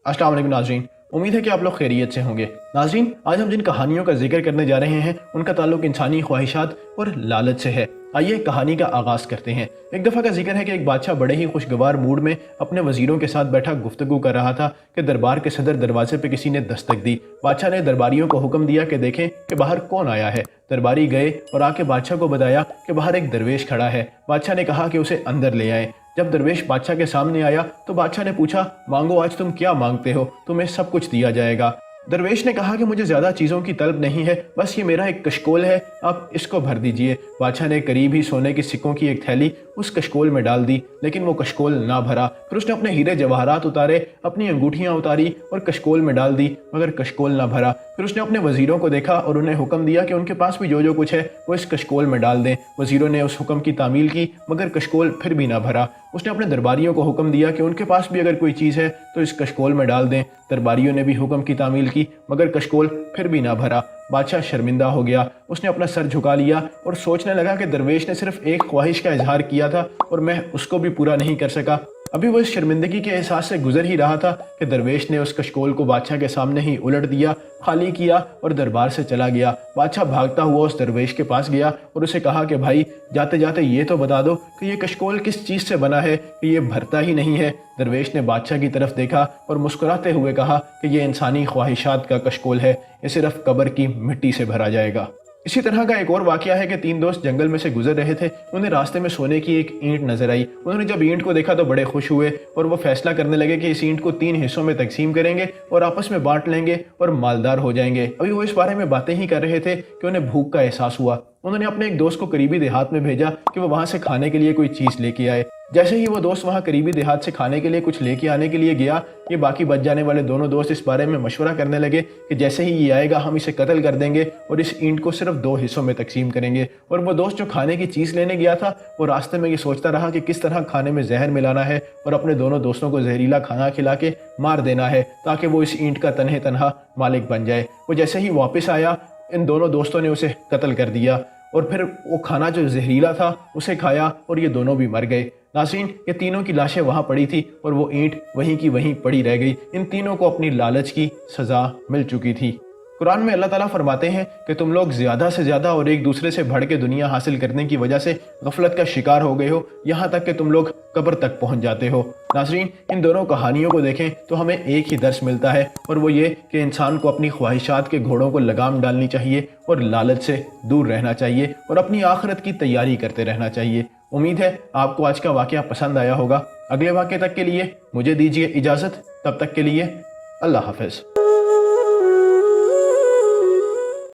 अस्सलाम वालेकुम नाज़रीन, उम्मीद है कि आप लोग खैरियत से होंगे। नाज़रीन, आज हम जिन कहानियों का जिक्र करने जा रहे हैं उनका ताल्लुक इंसानी ख्वाहिशात और लालच से है। आइए कहानी का आगाज़ करते हैं। एक दफ़ा का जिक्र है कि एक बादशाह बड़े ही खुशगवार मूड में अपने वज़ीरों के साथ बैठा गुफ्तगू कर रहा था कि दरबार के सदर दरवाजे पे किसी ने दस्तक दी। बादशाह ने दरबारियों को हुक्म दिया कि देखें कि बाहर कौन आया है। दरबारी गए और आके बादशाह को बताया कि बाहर एक दरवेश खड़ा है। बादशाह ने कहा कि उसे अंदर ले आए। जब दरवेश बादशाह के सामने आया तो बादशाह ने पूछा, मांगो, आज तुम क्या मांगते हो, तुम्हें सब कुछ दिया जाएगा। दरवेश ने कहा कि मुझे ज़्यादा चीज़ों की तलब नहीं है, बस ये मेरा एक कशकोल है, आप इसको भर दीजिए। बादशाह ने करीब ही सोने के सिक्कों की एक थैली उस कशकोल में डाल दी, लेकिन वो कशकोल ना भरा। फिर उसने अपने हीरे जवाहरात उतारे, अपनी अंगूठियाँ उतारी और कशकोल में डाल दी, मगर कशकोल ना भरा। फिर उसने अपने वज़ीरों को देखा और उन्हें हुक्म दिया कि उनके पास भी जो कुछ है वो इस कशकोल में डाल दें। वज़ीरों ने उस हुक्म की तामील की, मगर कशकोल फिर भी ना भरा। उसने अपने दरबारियों को हुक्म दिया कि उनके पास भी अगर कोई चीज़ है तो इस कशकोल में डाल दें। दरबारियों ने भी हुक्म की तामील की, मगर कशकोल फिर भी ना भरा। बादशाह शर्मिंदा हो गया। उसने अपना सर झुका लिया और सोचने लगा कि दरवेश ने सिर्फ एक ख्वाहिश का इजहार किया था और मैं उसको भी पूरा नहीं कर सका। अभी वो इस शर्मिंदगी के एहसास से गुजर ही रहा था कि दरवेश ने उस कशकोल को बादशाह के सामने ही उलट दिया, खाली किया और दरबार से चला गया। बादशाह भागता हुआ उस दरवेश के पास गया और उसे कहा कि भाई, जाते जाते ये तो बता दो कि ये कशकोल किस चीज़ से बना है कि ये भरता ही नहीं है। दरवेश ने बादशाह की तरफ देखा और मुस्कुराते हुए कहा कि ये इंसानी ख्वाहिशात का कशकोल है, ये सिर्फ कब्र की मिट्टी से भरा जाएगा। इसी तरह का एक और वाकया है कि तीन दोस्त जंगल में से गुजर रहे थे। उन्हें रास्ते में सोने की एक ईंट नजर आई। उन्होंने जब ईंट को देखा तो बड़े खुश हुए और वो फैसला करने लगे कि इस ईंट को 3 हिस्सों में तकसीम करेंगे और आपस में बांट लेंगे और मालदार हो जाएंगे। अभी वो इस बारे में बातें ही कर रहे थे कि उन्हें भूख का एहसास हुआ। उन्होंने अपने एक दोस्त को करीबी देहात में भेजा कि वो वहां से खाने के लिए कोई चीज़ लेके आए। जैसे ही वो दोस्त वहां करीबी देहात से खाने के लिए कुछ लेके आने के लिए गया, ये बाकी बच जाने वाले दोनों दोस्त इस बारे में मशवरा करने लगे कि जैसे ही ये आएगा हम इसे कत्ल कर देंगे और इस ईंट को सिर्फ 2 हिस्सों में तकसीम करेंगे। और वो दोस्त जो खाने की चीज़ लेने गया था वो रास्ते में ये सोचता रहा कि किस तरह खाने में जहर मिलाना है और अपने दोनों दोस्तों को जहरीला खाना खिला के मार देना है ताकि वो इस ईंट का तन्हे तनहा मालिक बन जाए। वो जैसे ही वापस आया, इन दोनों दोस्तों ने उसे कत्ल कर दिया और फिर वो खाना जो जहरीला था उसे खाया और ये दोनों भी मर गए। नाज़रीन, ये तीनों की लाशें वहाँ पड़ी थी और वो ईंट वहीं की वहीं पड़ी रह गई। इन तीनों को अपनी लालच की सज़ा मिल चुकी थी। कुरान में अल्लाह ताला फरमाते हैं कि तुम लोग ज़्यादा से ज़्यादा और एक दूसरे से बढ़ के दुनिया हासिल करने की वजह से गफलत का शिकार हो गए हो, यहाँ तक कि तुम लोग कब्र तक पहुँच जाते हो। नाज़रीन, इन दोनों कहानियों को देखें तो हमें एक ही दर्स मिलता है और वो ये कि इंसान को अपनी ख्वाहिशात के घोड़ों को लगाम डालनी चाहिए और लालच से दूर रहना चाहिए और अपनी आखिरत की तैयारी करते रहना चाहिए। उम्मीद है आपको आज का वाक़या पसंद आया होगा। अगले वाक़ये तक के लिए मुझे दीजिए इजाज़त। तब तक के लिए अल्लाह हाफ़िज़।